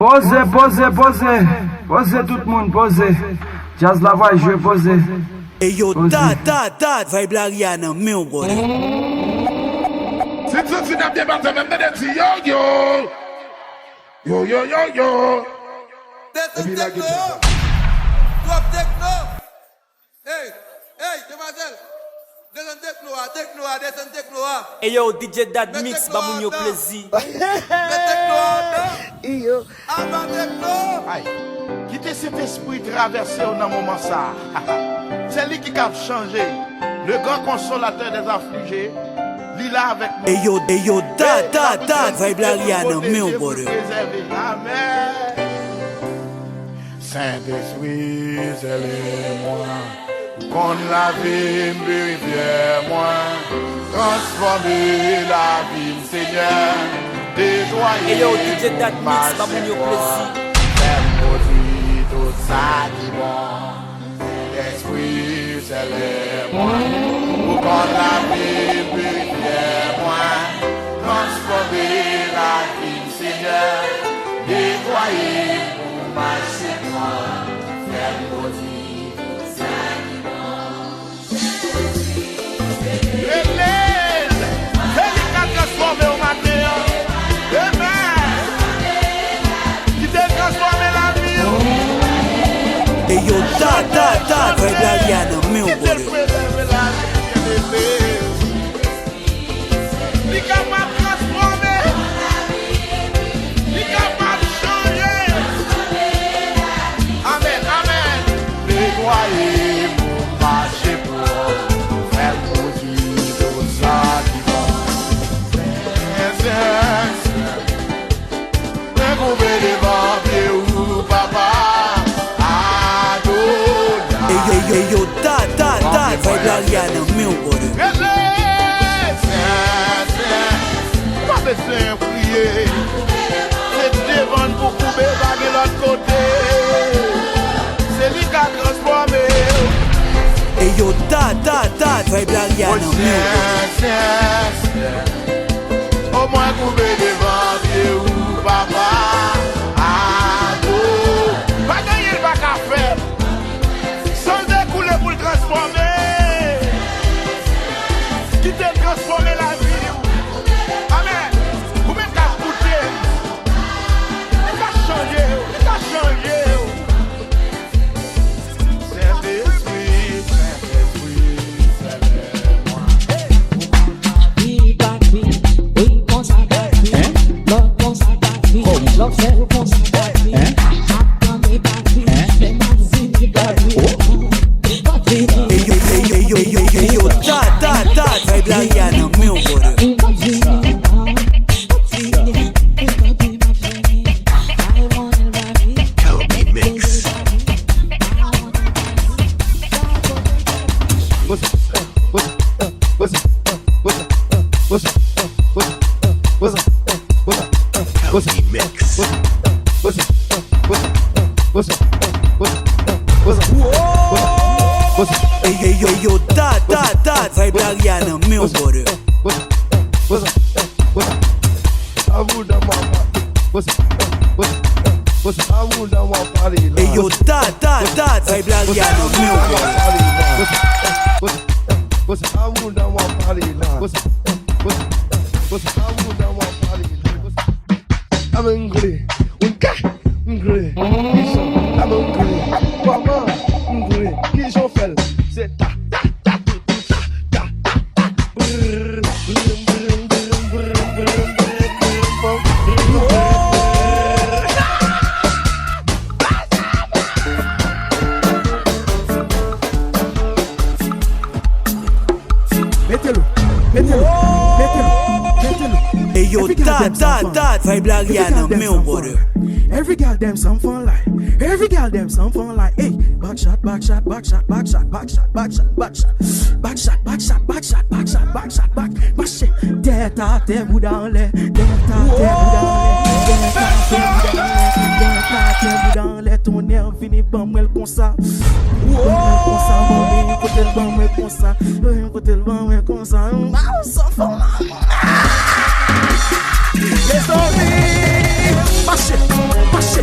Posez, posez, posez. Posez tout le monde, posez. Jazz la voix, je vais poser. Hey yo, ta, vibe la Rihanna, meu boy. C'est ça, c'est un débat, même de yo yo. Yo yo yo yo. Descend techno. Drop techno. Hey, demoiselle. Descend techno. Hey yo, DJ Dad Mix, ba moun yo plaisir. Yo. Avant techno. Aïe. Quittez cet esprit traversé dans un moment ça. C'est lui qui a changé. Le grand consolateur des affligés. Lila avec nous. Hey yo, ta, vibe la Rihanna, meu boy. Amen. Saint-Esprit, c'est moi. Qu'on la vie, purifier moi. Transformer la vie, Seigneur. Détoyer. Hey yo, DJ Dad Mix, ba moun yo plaisir. Tout ça qui bon, l'esprit c'est moi. Pour qu'on la vie purifier moi, transformer la vie Seigneur, nettoyer pour marcher moi, faire maudit tout ça qui bon. L'église, c'est lui qui a transformé au matin. Amen. Qui t'a transformé la vie. Hey yo, ta, vibe la Rihanna, meu boy. Li capable de transformer, li capable de changer. Amen, amen. Nettoyer pour marcher pour faire produire tout ça qui va. Découvrir les vampires ou papa. Hey yo, ta, vibe la Rihanna, meu boy. Pas besoin de prier. C'est devant pour couper de l'autre côté. C'est lui qui a transformé. Hey yo, ta, vibe la Rihanna, meu boy. Au moins couper devant Dieu ou papa. Pas gagner le bac à faire. Sans découler pour le transformer. Qui t'a transformé la vie. Amen. Vous même qu'à goûter. Il a changé. Saint-Esprit, c'est moi. Hey yo, ta, vibe la Rihanna, meu boy. Hey yo, ta, vibe la Rihanna, meu boy. Hey yo, ta, vibe la Rihanna, meu boy. I'm hungry, hungry, I'm hungry, maman, hungry, qui j'en fais, c'est ta. Mettez-le. Hey yo, ta, vibe la Rihanna, meu boy. Every girl them some fun like. Hey, back shot. Tête bout dans l'air. Ton nerf fini bon moi comme ça. Côté le bon moi comme ça. Sans fun. Les oreilles, marchez.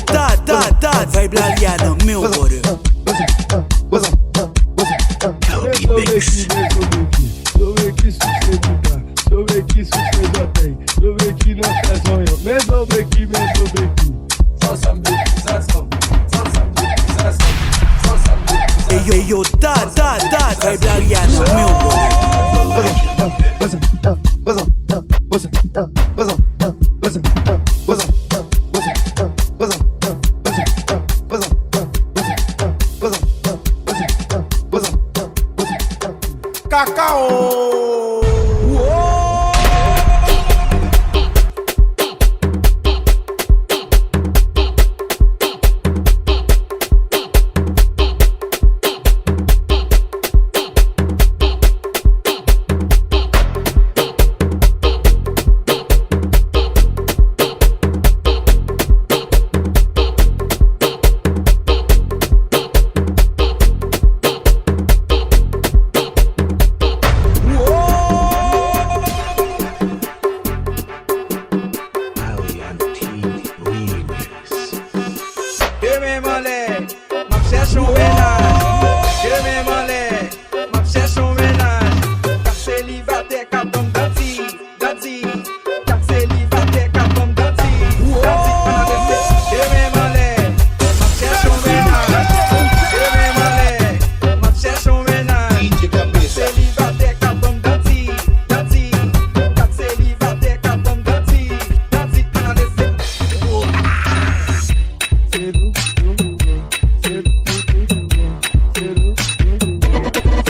that vibe la liana, meu brother. Hey yo, that vibe la liana, meu Cacao.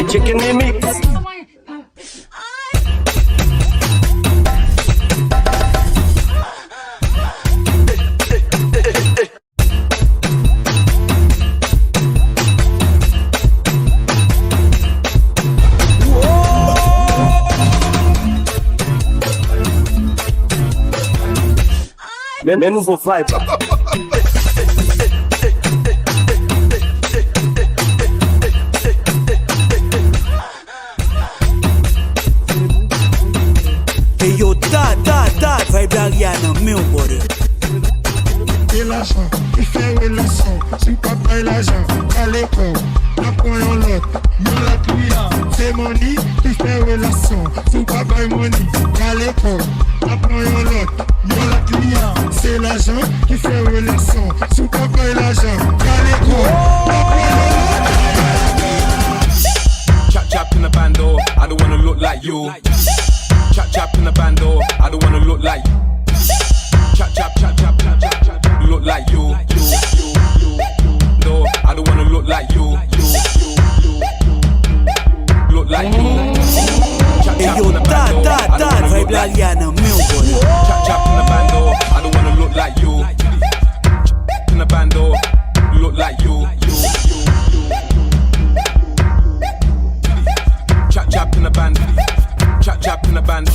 Chicken in mix. Men nouveau vibe. Hey yo, that vibe la liana, meu brother. Et l'argent, il fait une leçon. Si papa et l'argent, à l'école, apprenons l'autre, mon la client. C'est money, il fait une leçon. Si papa et money, à l'école, apprenons l'autre, mon la client. C'est l'argent qui fait une leçon. Si papa et l'argent, à l'école, apprenons l'autre. Chap in the bando, I don't wanna look like you. Chap in the bando, I don't wanna look like. Chap, look like you. No, I don't wanna look like you. Look like you. Hey yo, that vibe la liana, meu brother. Chap in the bando, I don't wanna look like you. In the bando, look like you. Chap in the band. Chap in the band.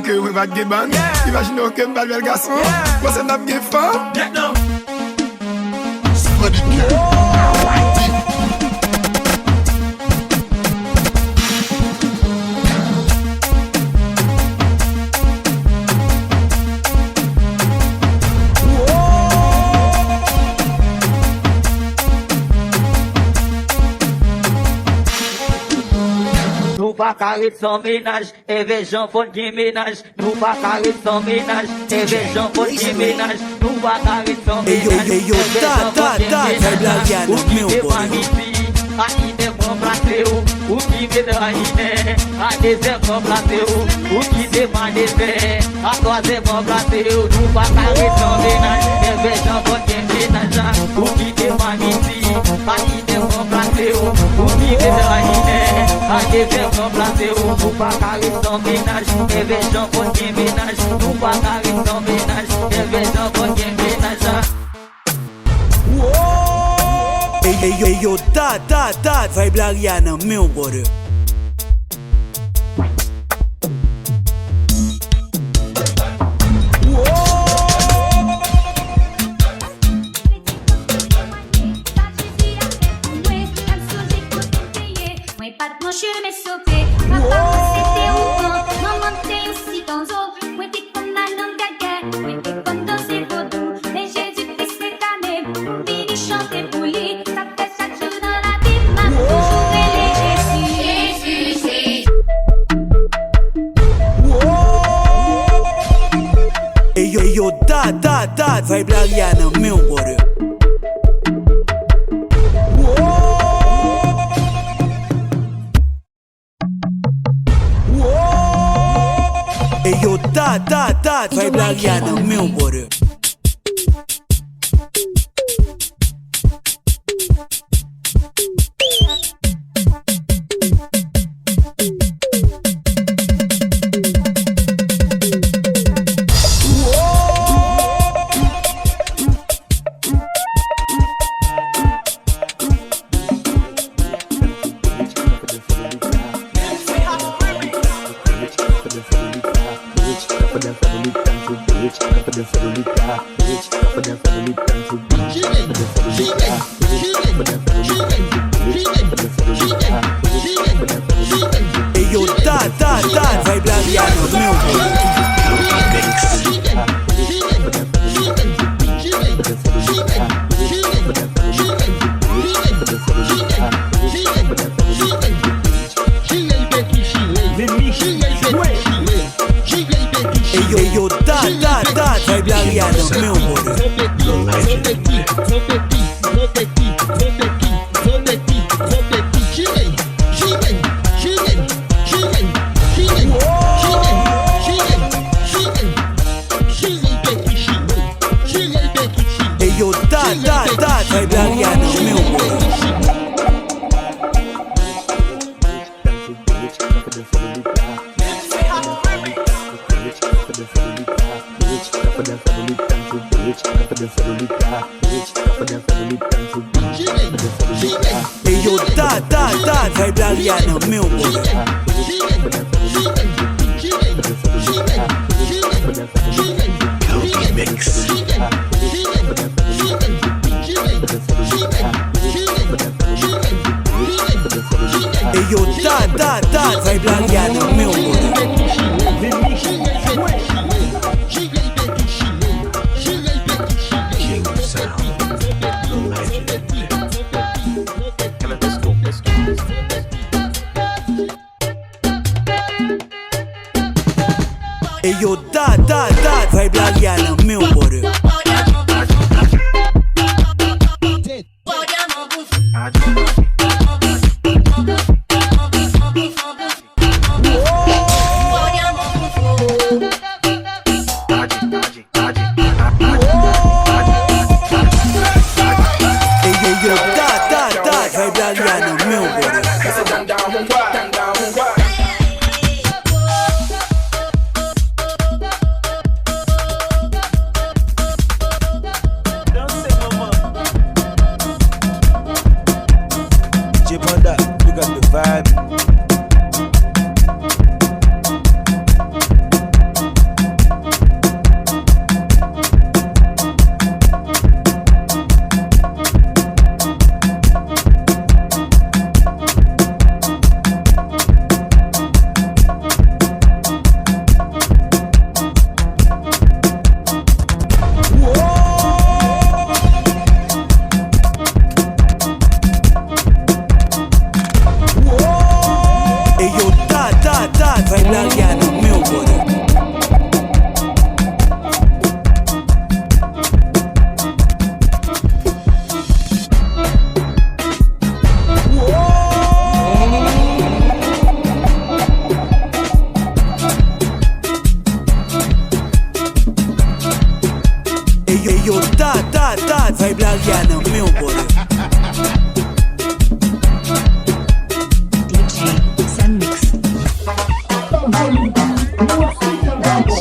que on va get ban. Imagine que m'bal bel garçon. Moi c'est n'a get fort. Somebody Nous pas carré sans ménage, et vejam font qui ménage. Nous pas carré sans ménage, et vejam font qui ménage. Nous pas carré sans ménage, Hey yo, ou qui te magnifique, à qui te complacer ou qui te drainer, à deuxième complacer ou qui te magnifier, à troisième complacer nous pas carré sans ménage, et vejam font qui ménage, ou qui te magnifique, à qui te complacer ou qui te drainer, à deuxième complacer nous pas carré sans ménage, et vejam font qui ménage, nous pas carré sans ménage, et vejam font qui ménage. Hey yo, that vibe la Rihanna, meu brother. Hey yo, that vibe la Rihanna, meu brother. Hey yo, that vibe la Rihanna, meu brother. Hey yo, that vibe la Rihanna, meu brother. Hey yo, that vibe la Rihanna, meu brother. Hey yo, that vibe la Rihanna, meu brother. Hey yo, that vibe la Rihanna, meu brother. Hey yo, that vibe la Rihanna, meu brother. Hey yo, that vibe la Rihanna, meu brother. Hey yo, that vibe la Rihanna, meu brother. vibe la Rihanna, meu boy. DJ Sam Mix.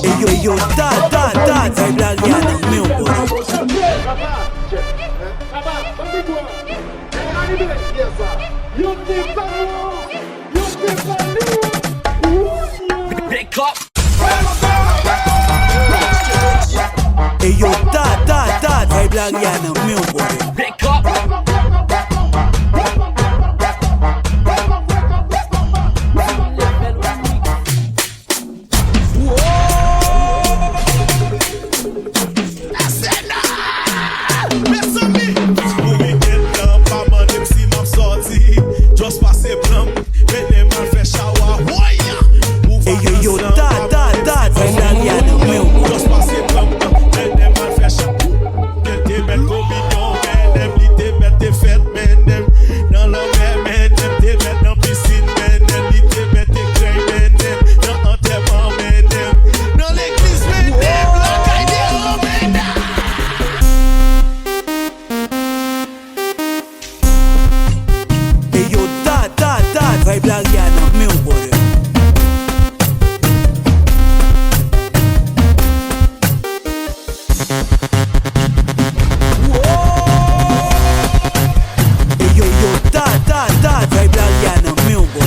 Hey yo, da, vibe la Rihanna, meu boy. Hey yo, da, vibe la Rihanna, meu boy. Vibe la Rihanna, meu boy. Hey yo, da, vibe la Rihanna, meu boy.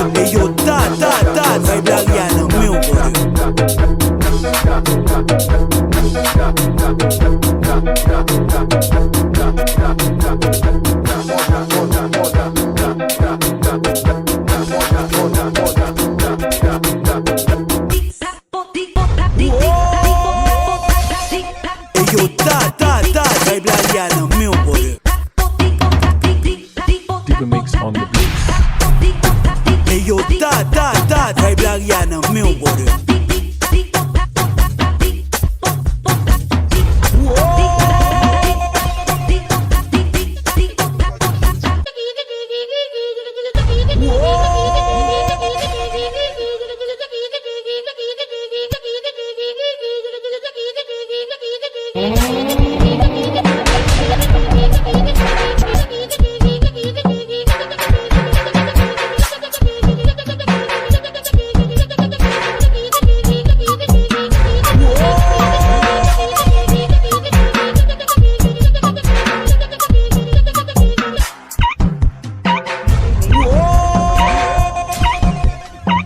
Hey yo, da, vibe la Rihanna, meu boy. Hey yo, da, vibe la Rihanna, meu boy. Deeper mix on the beats. Hey yo, da, vibe la Rihanna, meu boy.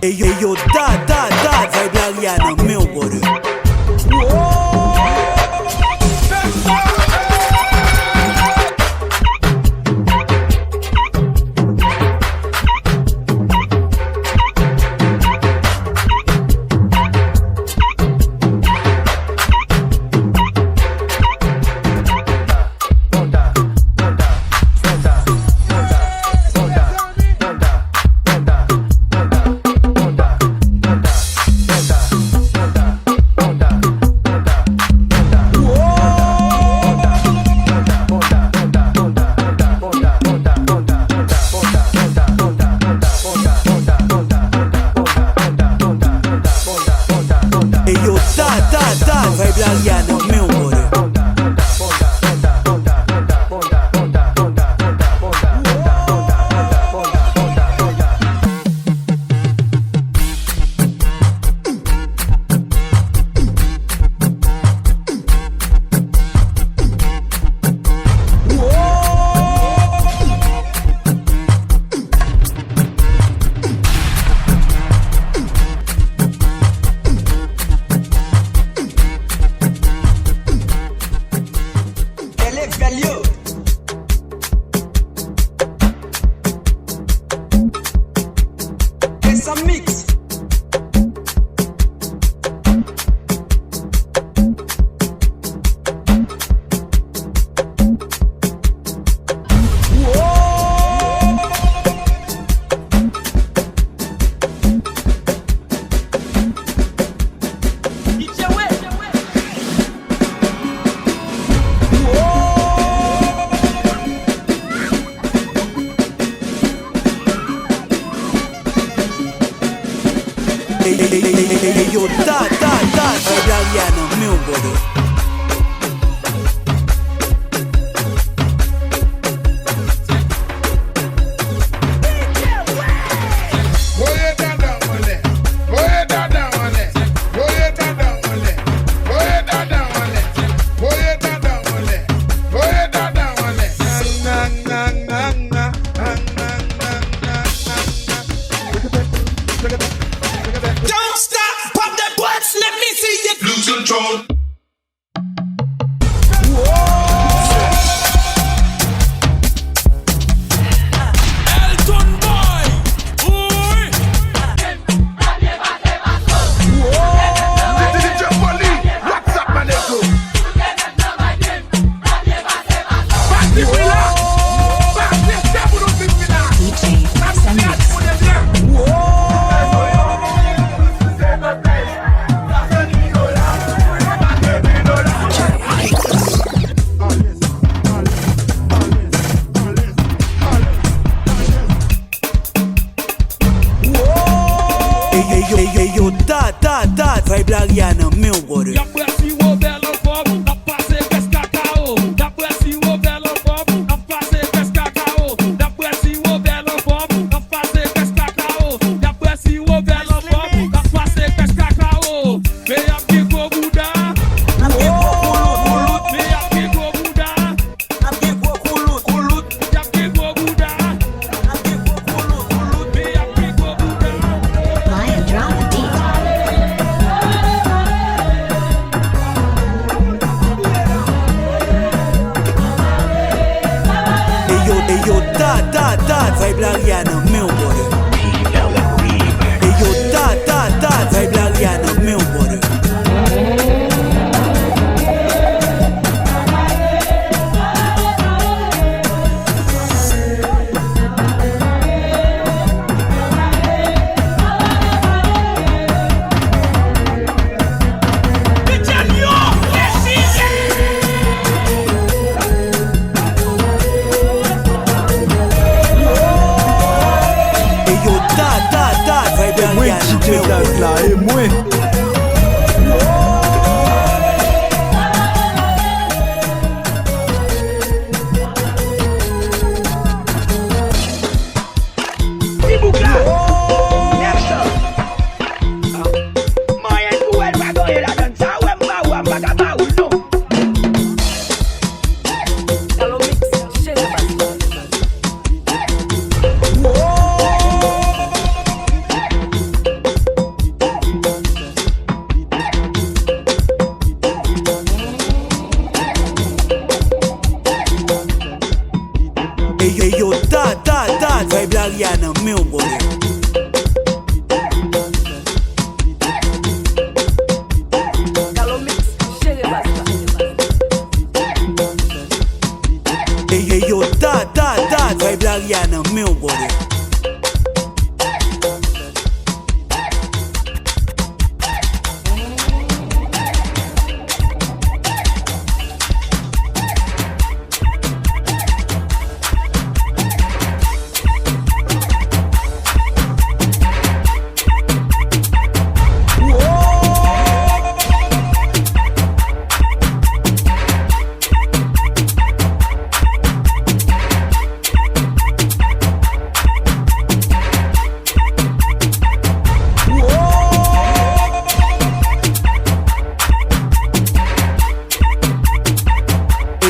Hey yo, da, vibe la Rihanna, meu boy. Vibe la Rihanna, meu boy. Yo, Italiano, meu brother. Don't stop, pop that butts, let me see you lose control. Yo, tá, vai Blariana, meu brother. Yo, tá, vai Blariana, meu brother. Yo, tá, vai Blariana, meu brother. Et moi Yo, tá, vai Blariana, meu brother. Yo, tá, vai Blariana, meu brother.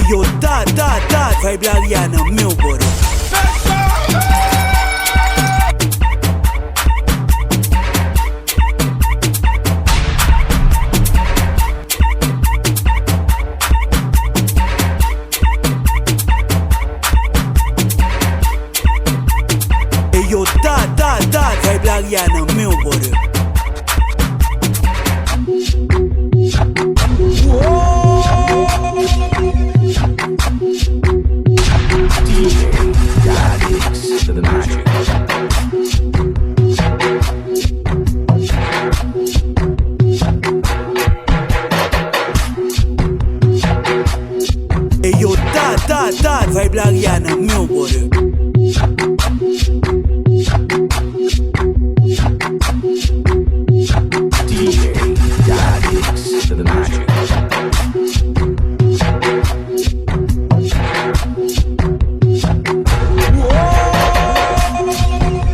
Yo, tá, vai Blariana, meu brother. Yo, tá, vai Blariana, meu brother. vibe la Rihanna, meu brother. DJ Dadix to the magic.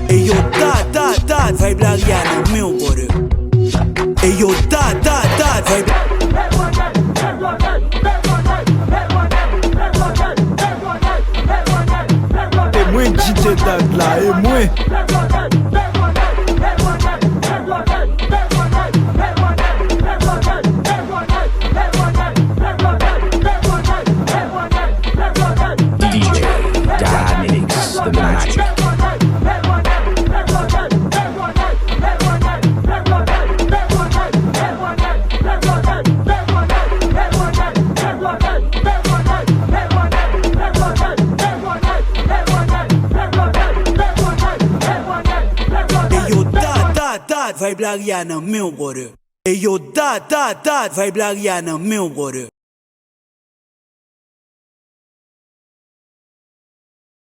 Hey yo, that vibe la Rihanna, meu brother. Hey yo, that vibe. Et moi DJ Dad là, et moi. DJ Dadix to the magic. Vibe la Rihanna, meu brother. Hey yo, that vibe la Rihanna, meu brother.